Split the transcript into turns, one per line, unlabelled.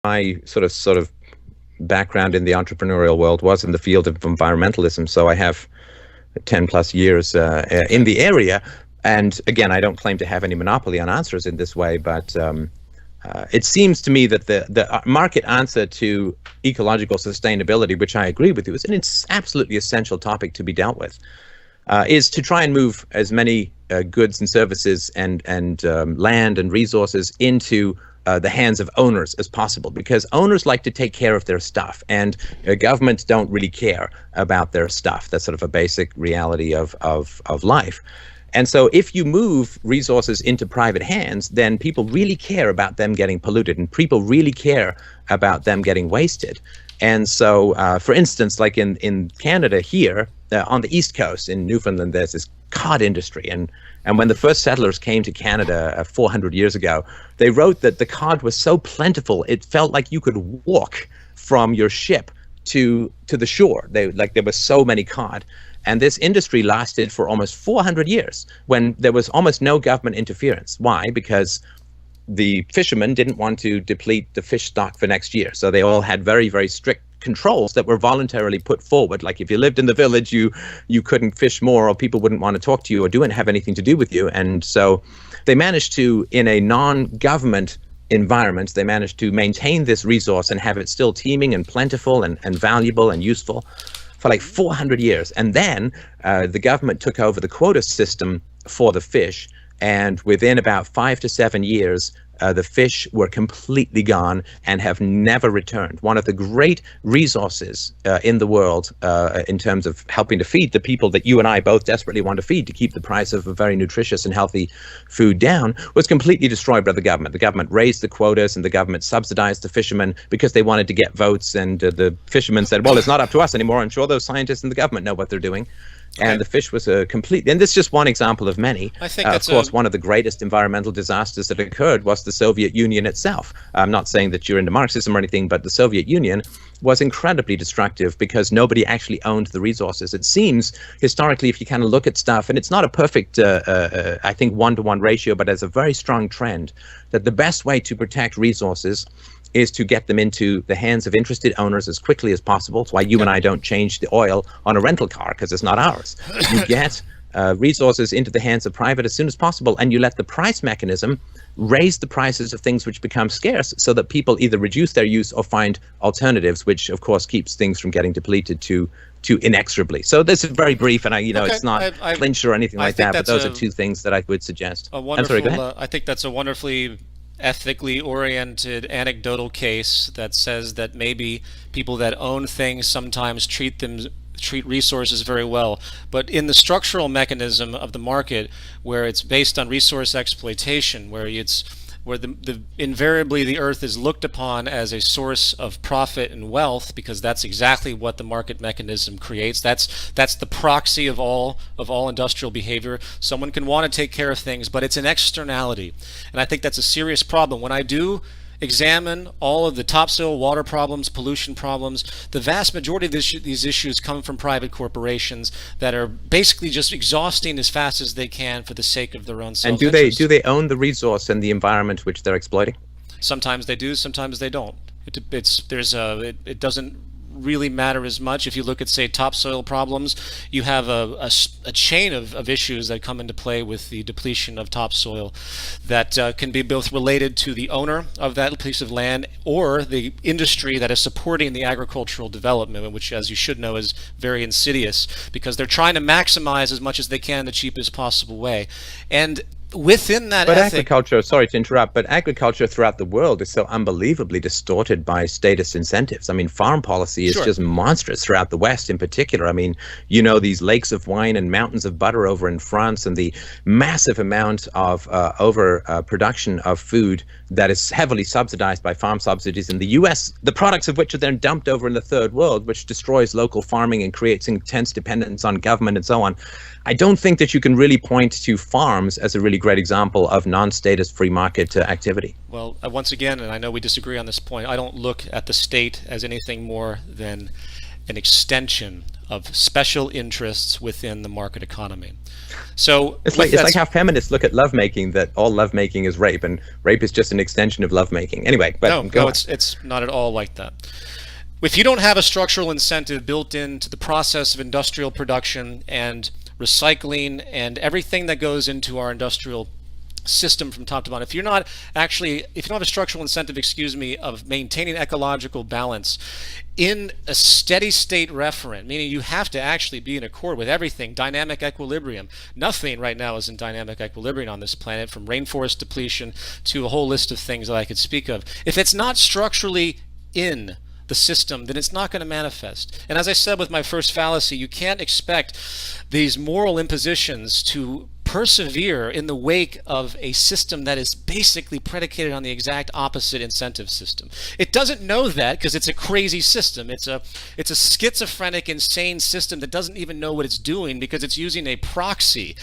my sort of background in the entrepreneurial world was in the field of environmentalism, so I have 10 plus years in the area. And again, I don't claim to have any monopoly on answers in this way, but it seems to me that the market answer to ecological sustainability, which I agree with you, is an absolutely essential topic to be dealt with, is to try and move as many goods and services and land and resources into the hands of owners as possible, because owners like to take care of their stuff, and governments don't really care about their stuff. That's sort of a basic reality of life. And so if you move resources into private hands, then people really care about them getting polluted, and people really care about them getting wasted. And so, for instance, like in Canada here, on the East Coast in Newfoundland, there's this cod industry. And when the first settlers came to Canada 400 years ago, they wrote that the cod was so plentiful, it felt like you could walk from your ship to the shore. There were so many cod. And this industry lasted for almost 400 years when there was almost no government interference. Why? Because the fishermen didn't want to deplete the fish stock for next year. So they all had very, very strict controls that were voluntarily put forward. Like if you lived in the village, you couldn't fish more, or people wouldn't want to talk to you or have anything to do with you. And so they managed to, in a non-government environment, they managed to maintain this resource and have it still teeming and plentiful and valuable and useful for like 400 years. And then the government took over the quota system for the fish, and within about 5 to 7 years, the fish were completely gone and have never returned. One of the great resources in the world in terms of helping to feed the people that you and I both desperately want to feed, to keep the price of a very nutritious and healthy food down, was completely destroyed by the government. The government raised the quotas, and the government subsidized the fishermen because they wanted to get votes, and the fishermen said, well, it's not up to us anymore. I'm sure those scientists in the government know what they're doing. Okay. And the fish was a complete, and this is just one example of many.
I think that's
of course, one of the greatest environmental disasters that occurred was the Soviet Union itself. I'm not saying that you're into Marxism or anything, but the Soviet Union was incredibly destructive because nobody actually owned the resources. It seems, historically, if you kind of look at stuff, and it's not a perfect, I think, one-to-one ratio, but there's a very strong trend that the best way to protect resources is to get them into the hands of interested owners as quickly as possible. That's why you and I don't change the oil on a rental car, because it's not ours. You get resources into the hands of private as soon as possible, and you let the price mechanism raise the prices of things which become scarce, so that people either reduce their use or find alternatives, which of course keeps things from getting depleted to inexorably. So this is very brief, and it's not clinch or anything like that, but those are two things that I would suggest.
I'm sorry, go ahead. I think that's a wonderfully ethically oriented anecdotal case that says that maybe people that own things sometimes treat resources very well, but in the structural mechanism of the market, where it's based on resource exploitation, where invariably the earth is looked upon as a source of profit and wealth, because that's exactly what the market mechanism creates. That's the proxy of all industrial behavior. Someone can want to take care of things, but it's an externality, and I think that's a serious problem. When I do examine all of the topsoil water problems, pollution problems, the vast majority of these issues come from private corporations that are basically just exhausting as fast as they can for the sake of their own self-interest.
And do they own the resource and the environment which they're exploiting?
Sometimes they do, sometimes they don't. It doesn't really matter as much. If you look at, say, topsoil problems, you have a chain of issues that come into play with the depletion of topsoil that can be both related to the owner of that piece of land or the industry that is supporting the agricultural development, which, as you should know, is very insidious, because they're trying to maximize as much as they can the cheapest possible way. And within that
agriculture, sorry to interrupt, but agriculture throughout the world is so unbelievably distorted by status incentives. I mean, farm policy is just monstrous throughout the West in particular. I mean, these lakes of wine and mountains of butter over in France, and the massive amount of overproduction of food that is heavily subsidized by farm subsidies in the US, the products of which are then dumped over in the third world, which destroys local farming and creates intense dependence on government and so on. I don't think that you can really point to farms as a really great example of non-status free market activity.
Well, once again, and I know we disagree on this point, I don't look at the state as anything more than an extension of special interests within the market economy. So
it's like how feminists look at lovemaking, that all lovemaking is rape, and rape is just an extension of lovemaking. Anyway, but
no, it's not at all like that. If you don't have a structural incentive built into the process of industrial production and recycling and everything that goes into our industrial system from top to bottom, if you don't have a structural incentive, of maintaining ecological balance in a steady state referent, meaning you have to actually be in accord with everything, dynamic equilibrium. Nothing right now is in dynamic equilibrium on this planet, from rainforest depletion to a whole list of things that I could speak of. If it's not structurally in the system, then it's not going to manifest. And as I said with my first fallacy, you can't expect these moral impositions to persevere in the wake of a system that is basically predicated on the exact opposite incentive system. It doesn't know that because it's a crazy system. It's a schizophrenic, insane system that doesn't even know what it's doing because it's using a proxy